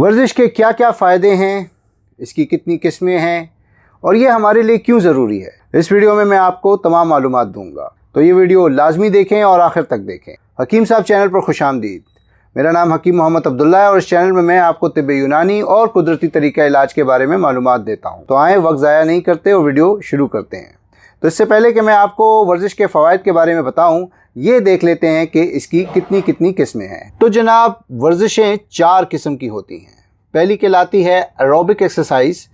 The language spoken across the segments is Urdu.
ورزش کے کیا کیا فائدے ہیں، اس کی کتنی قسمیں ہیں اور یہ ہمارے لیے کیوں ضروری ہے، اس ویڈیو میں آپ کو تمام معلومات دوں گا، تو یہ ویڈیو لازمی دیکھیں اور آخر تک دیکھیں۔ حکیم صاحب چینل پر خوش آمدید۔ میرا نام حکیم محمد عبداللہ ہے اور اس چینل میں آپ کو طب یونانی اور قدرتی طریقہ علاج کے بارے میں معلومات دیتا ہوں۔ تو آئیں وقت ضائع نہیں کرتے اور ویڈیو شروع کرتے ہیں۔ تو اس سے پہلے کہ میں آپ کو ورزش کے فوائد کے بارے میں بتاؤں، یہ دیکھ لیتے ہیں کہ اس کی کتنی قسمیں ہیں۔ تو جناب، ورزشیں 4 قسم کی ہوتی ہیں۔ پہلی کہلاتی ہے ایروبک ایکسرسائز،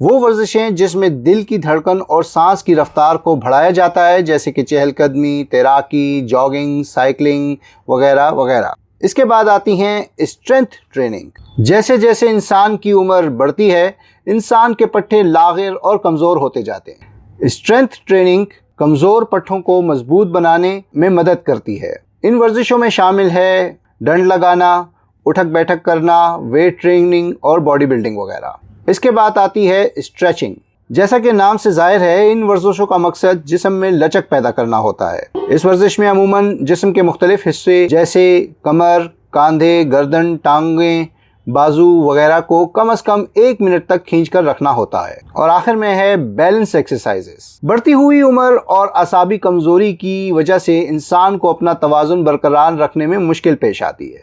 وہ ورزشیں جس میں دل کی دھڑکن اور سانس کی رفتار کو بڑھایا جاتا ہے، جیسے کہ چہل قدمی، تیراکی، جاگنگ، سائیکلنگ وغیرہ وغیرہ۔ اس کے بعد آتی ہیں اسٹرینتھ ٹریننگ۔ جیسے جیسے انسان کی عمر بڑھتی ہے، انسان کے پٹھے لاغر اور کمزور ہوتے جاتے ہیں۔ اسٹرینتھ ٹریننگ کمزور پٹھوں کو مضبوط بنانے میں مدد کرتی ہے۔ ان ورزشوں میں شامل ہے ڈنڈ لگانا، اٹھک بیٹھک کرنا، ویٹ ٹریننگ اور باڈی بلڈنگ وغیرہ۔ اس کے بعد آتی ہے اسٹریچنگ۔ جیسا کہ نام سے ظاہر ہے، ان ورزشوں کا مقصد جسم میں لچک پیدا کرنا ہوتا ہے۔ اس ورزش میں عموماً جسم کے مختلف حصے جیسے کمر، کاندھے، گردن، ٹانگیں، بازو وغیرہ کو کم از کم 1 منٹ تک کھینچ کر رکھنا ہوتا ہے۔ اور آخر میں ہے بیلنس ایکسرسائزز۔ بڑھتی ہوئی عمر اور اعصابی کمزوری کی وجہ سے انسان کو اپنا توازن برقرار رکھنے میں مشکل پیش آتی ہے،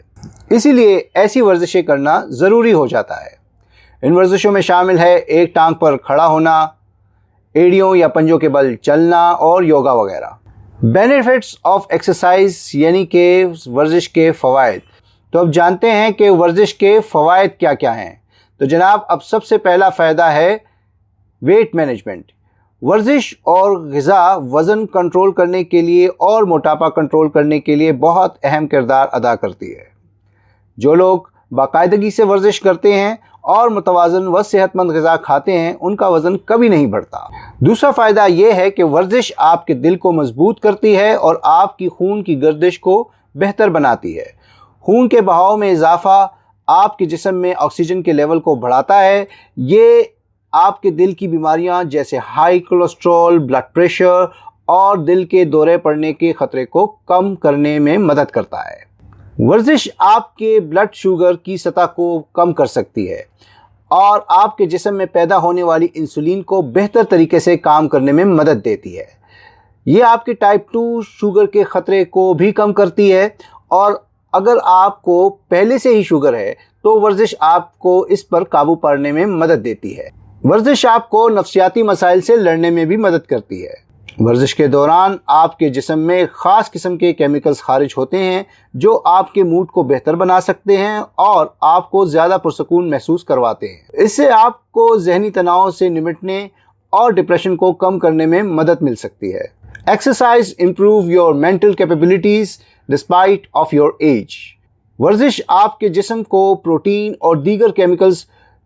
اسی لیے ایسی ورزشیں کرنا ضروری ہو جاتا ہے۔ ان ورزشوں میں شامل ہے ایک ٹانگ پر کھڑا ہونا، ایڑیوں یا پنجوں کے بل چلنا اور یوگا وغیرہ۔ بینیفٹس آف ایکسرسائز یعنی کہ ورزش کے فوائد۔ تو اب جانتے ہیں کہ ورزش کے فوائد کیا کیا ہیں۔ تو جناب، اب سب سے پہلا فائدہ ہے ویٹ مینجمنٹ۔ ورزش اور غذا وزن کنٹرول کرنے کے لیے اور موٹاپا کنٹرول کرنے کے لیے بہت اہم کردار ادا کرتی ہے۔ جو لوگ باقاعدگی سے ورزش کرتے ہیں اور متوازن و صحت مند غذا کھاتے ہیں، ان کا وزن کبھی نہیں بڑھتا۔ دوسرا فائدہ یہ ہے کہ ورزش آپ کے دل کو مضبوط کرتی ہے اور آپ کی خون کی گردش کو بہتر بناتی ہے۔ خون کے بہاؤ میں اضافہ آپ کے جسم میں آکسیجن کے لیول کو بڑھاتا ہے۔ یہ آپ کے دل کی بیماریاں جیسے ہائی کولیسٹرول، بلڈ پریشر اور دل کے دورے پڑنے کے خطرے کو کم کرنے میں مدد کرتا ہے۔ ورزش آپ کے بلڈ شوگر کی سطح کو کم کر سکتی ہے اور آپ کے جسم میں پیدا ہونے والی انسولین کو بہتر طریقے سے کام کرنے میں مدد دیتی ہے۔ یہ آپ کے ٹائپ 2 شوگر کے خطرے کو بھی کم کرتی ہے، اور اگر آپ کو پہلے سے ہی شوگر ہے تو ورزش آپ کو اس پر قابو پانے میں مدد دیتی ہے۔ ورزش آپ کو نفسیاتی مسائل سے لڑنے میں بھی مدد کرتی ہے۔ ورزش کے دوران آپ کے جسم میں خاص قسم کے کیمیکلز خارج ہوتے ہیں جو آپ کے موڈ کو بہتر بنا سکتے ہیں اور آپ کو زیادہ پرسکون محسوس کرواتے ہیں۔ اس سے آپ کو ذہنی تناؤ سے نمٹنے اور ڈپریشن کو کم کرنے میں مدد مل سکتی ہے۔ Exercise improve your mental capabilities despite of your age. ورزش آپ کے جسم کو پروٹین اور دیگر کیمیکلز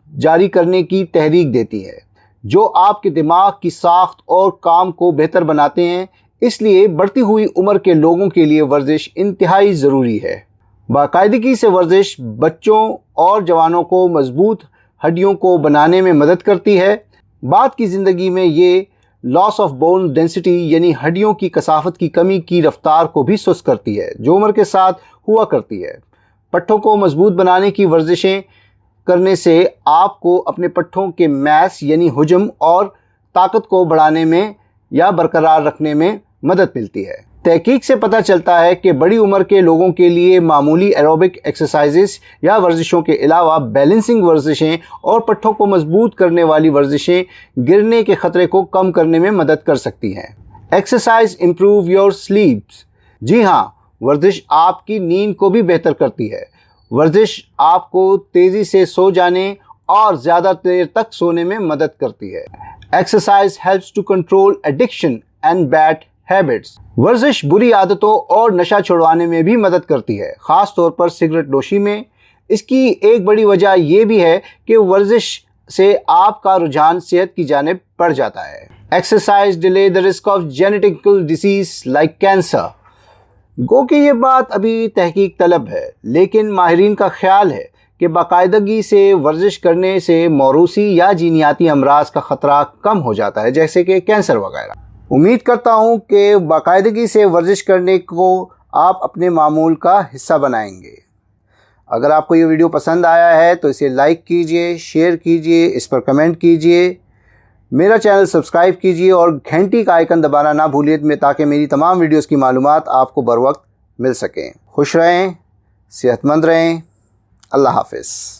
جاری کرنے کی تحریک دیتی ہے جو آپ کے دماغ کی ساخت اور کام کو بہتر بناتے ہیں۔ اس لیے بڑھتی ہوئی عمر کے لوگوں کے لیے ورزش انتہائی ضروری ہے۔ باقاعدگی سے ورزش بچوں اور جوانوں کو مضبوط ہڈیوں کو بنانے میں مدد کرتی ہے۔ بعد کی زندگی میں یہ لاس آف بون ڈینسٹی یعنی ہڈیوں کی کثافت کی کمی کی رفتار کو بھی سست کرتی ہے، جو عمر کے ساتھ ہوا کرتی ہے۔ پٹھوں کو مضبوط بنانے کی ورزشیں کرنے سے آپ کو اپنے پٹھوں کے میس یعنی حجم اور طاقت کو بڑھانے میں یا برقرار رکھنے میں مدد ملتی ہے۔ تحقیق سے پتہ چلتا ہے کہ بڑی عمر کے لوگوں کے لیے معمولی ایروبک ایکسرسائزز یا ورزشوں کے علاوہ بیلنسنگ ورزشیں اور پٹھوں کو مضبوط کرنے والی ورزشیں گرنے کے خطرے کو کم کرنے میں مدد کر سکتی ہیں۔ Exercise improve your sleep. جی ہاں، ورزش آپ کی نیند کو بھی بہتر کرتی ہے۔ ورزش آپ کو تیزی سے سو جانے اور زیادہ دیر تک سونے میں مدد کرتی ہے۔ Exercise helps to control addiction and bad habits. ورزش بری عادتوں اور نشہ چھڑوانے میں بھی مدد کرتی ہے، خاص طور پر سگریٹ نوشی میں۔ اس کی ایک بڑی وجہ یہ بھی ہے کہ ورزش سے آپ کا رجحان صحت کی جانب بڑھ جاتا ہے۔ Exercise delay the risk of genetical disease like cancer. گو کہ یہ بات ابھی تحقیق طلب ہے، لیکن ماہرین کا خیال ہے کہ باقاعدگی سے ورزش کرنے سے موروثی یا جینیاتی امراض کا خطرہ کم ہو جاتا ہے، جیسے کہ کینسر وغیرہ۔ امید کرتا ہوں کہ باقاعدگی سے ورزش کرنے کو آپ اپنے معمول کا حصہ بنائیں گے۔ اگر آپ کو یہ ویڈیو پسند آیا ہے تو اسے لائک کیجئے، شیئر کیجئے، اس پر کمنٹ کیجئے، میرا چینل سبسکرائب کیجئے اور گھنٹی کا آئیکن دبانا نہ بھولیے تاکہ میری تمام ویڈیوز کی معلومات آپ کو بروقت مل سکیں۔ خوش رہیں، صحت مند رہیں، اللہ حافظ۔